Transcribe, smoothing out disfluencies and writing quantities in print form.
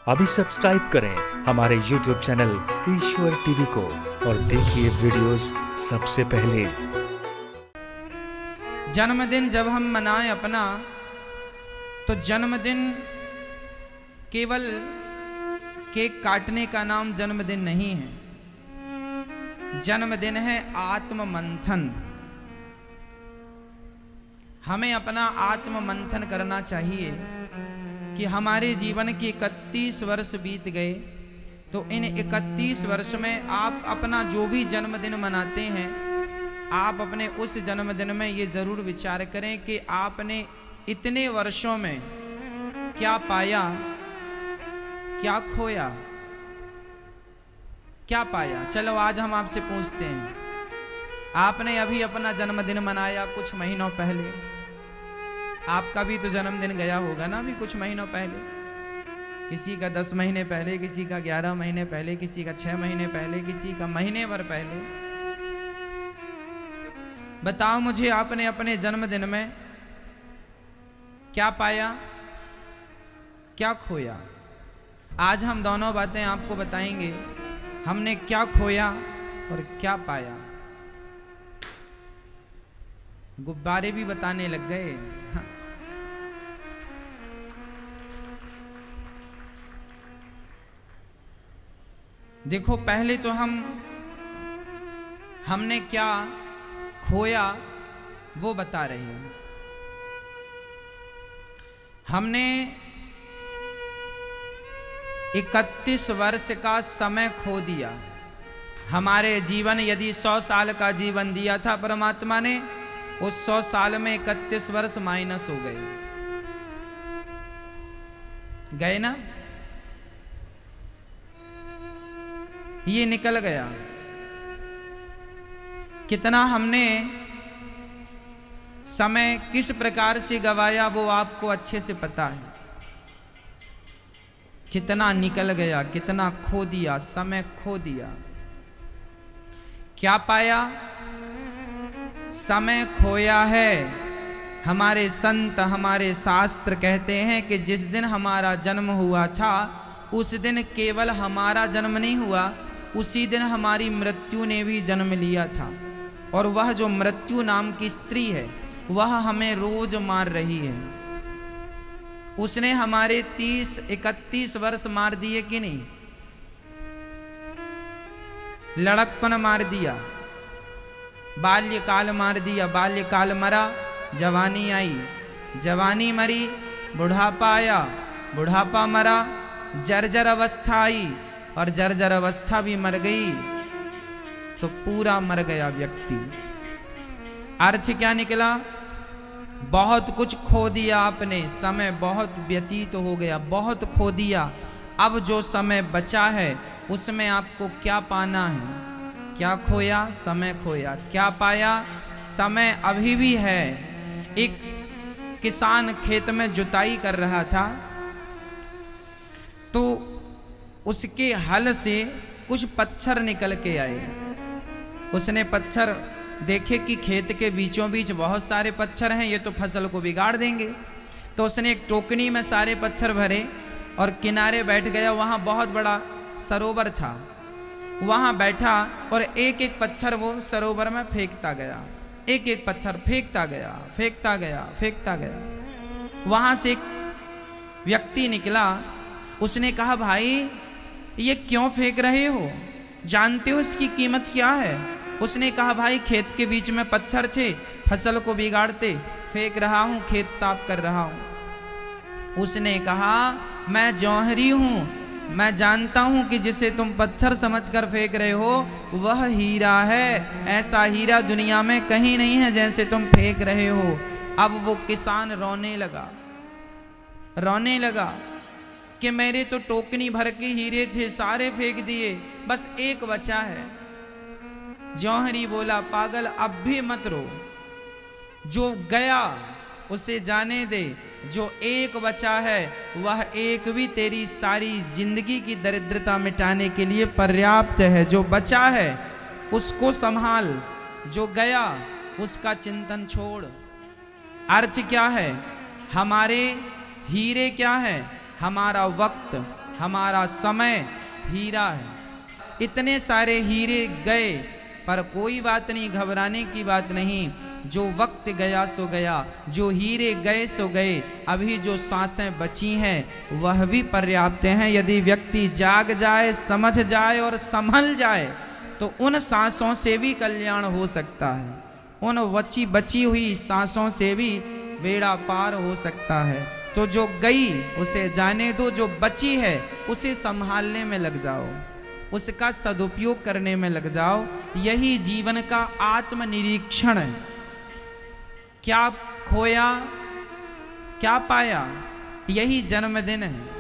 अभी सब्सक्राइब करें हमारे YouTube चैनल ईश्वर टीवी को और देखिए वीडियोस सबसे पहले। जन्मदिन जब हम मनाएं अपना, तो जन्मदिन केवल केक काटने का नाम जन्मदिन नहीं है। जन्मदिन है आत्म मंथन। हमें अपना आत्म मंथन करना चाहिए कि हमारे जीवन के 31 वर्ष बीत गए, तो इन 31 वर्ष में आप अपना जो भी जन्मदिन मनाते हैं, आप अपने उस जन्मदिन में ये जरूर विचार करें कि आपने इतने वर्षों में क्या पाया, क्या खोया, क्या पाया। चलो आज हम आपसे पूछते हैं, आपने अभी अपना जन्मदिन मनाया कुछ महीनों पहले, आपका भी तो जन्मदिन गया होगा ना अभी कुछ महीनों पहले। किसी का 10 महीने पहले, किसी का 11 महीने पहले, किसी का 6 महीने पहले, किसी का महीने भर पहले। बताओ मुझे, आपने अपने जन्मदिन में क्या पाया, क्या खोया। आज हम दोनों बातें आपको बताएंगे, हमने क्या खोया और क्या पाया। गुब्बारे भी बताने लग गए। हाँ। देखो, पहले तो हमने क्या खोया वो बता रहे हैं। हमने 31 वर्ष का समय खो दिया। हमारे जीवन यदि 100 साल का जीवन दिया था परमात्मा ने, उस 100 साल में 31 वर्ष माइनस हो गए ना, ये निकल गया। कितना हमने समय किस प्रकार से गवाया वो आपको अच्छे से पता है। कितना निकल गया, कितना खो दिया, समय खो दिया। क्या पाया? समय खोया है। हमारे संत, हमारे शास्त्र कहते हैं कि जिस दिन हमारा जन्म हुआ था, उस दिन केवल हमारा जन्म नहीं हुआ, उसी दिन हमारी मृत्यु ने भी जन्म लिया था। और वह जो मृत्यु नाम की स्त्री है, वह हमें रोज मार रही है। उसने हमारे 30-31 वर्ष मार दिए कि नहीं? लड़कपन मार दिया, बाल्यकाल मार दिया, बाल्यकाल मरा, जवानी आई, जवानी मरी, बुढ़ापा आया, बुढ़ापा मरा, जर्जर अवस्था आई और जर्जर अवस्था भी मर गई, तो पूरा मर गया व्यक्ति। अर्थ क्या निकला? बहुत कुछ खो दिया आपने, समय बहुत व्यतीत हो गया, बहुत खो दिया। अब जो समय बचा है उसमें आपको क्या पाना है? क्या खोया? समय खोया। क्या पाया? समय अभी भी है। एक किसान खेत में जुताई कर रहा था, तो उसके हल से कुछ पत्थर निकल के आए। उसने पत्थर देखे कि खेत के बीचों बीच बहुत सारे पत्थर हैं, ये तो फसल को बिगाड़ देंगे। तो उसने एक टोकनी में सारे पत्थर भरे और किनारे बैठ गया। वहाँ बहुत बड़ा सरोवर था, वहाँ बैठा और एक एक पत्थर वो सरोवर में फेंकता गया। एक एक पत्थर फेंकता गया, फेंकता गया, फेंकता गया। वहाँ से एक व्यक्ति निकला, उसने कहा, भाई ये क्यों फेंक रहे हो? जानते हो इसकी कीमत क्या है? उसने कहा, भाई खेत के बीच में पत्थर थे, फसल को बिगाड़ते, फेंक रहा हूं, खेत साफ कर रहा हूं। उसने कहा, मैं जौहरी हूं, मैं जानता हूं कि जिसे तुम पत्थर समझकर फेंक रहे हो वह हीरा है। ऐसा हीरा दुनिया में कहीं नहीं है जैसे तुम फेंक रहे हो। अब वो किसान रोने लगा, रोने लगा कि मेरे तो टोकनी भर के हीरे थे, सारे फेंक दिए, बस एक बचा है। जौहरी बोला, पागल अब भी मत रो, जो गया उसे जाने दे, जो एक बचा है वह एक भी तेरी सारी जिंदगी की दरिद्रता मिटाने के लिए पर्याप्त है। जो बचा है उसको संभाल, जो गया उसका चिंतन छोड़। अर्थ क्या है? हमारे हीरे क्या है? हमारा वक्त, हमारा समय हीरा है। इतने सारे हीरे गए, पर कोई बात नहीं, घबराने की बात नहीं। जो वक्त गया सो गया, जो हीरे गए सो गए। अभी जो सांसें बची हैं वह भी पर्याप्त हैं। यदि व्यक्ति जाग जाए, समझ जाए और संभल जाए तो उन सांसों से भी कल्याण हो सकता है। उन बची हुई सांसों से भी बेड़ा पार हो सकता है। तो जो गई उसे जाने दो, जो बची है उसे संभालने में लग जाओ, उसका सदुपयोग करने में लग जाओ। यही जीवन का आत्मनिरीक्षण है। क्या खोया, क्या पाया, यही जन्मदिन है।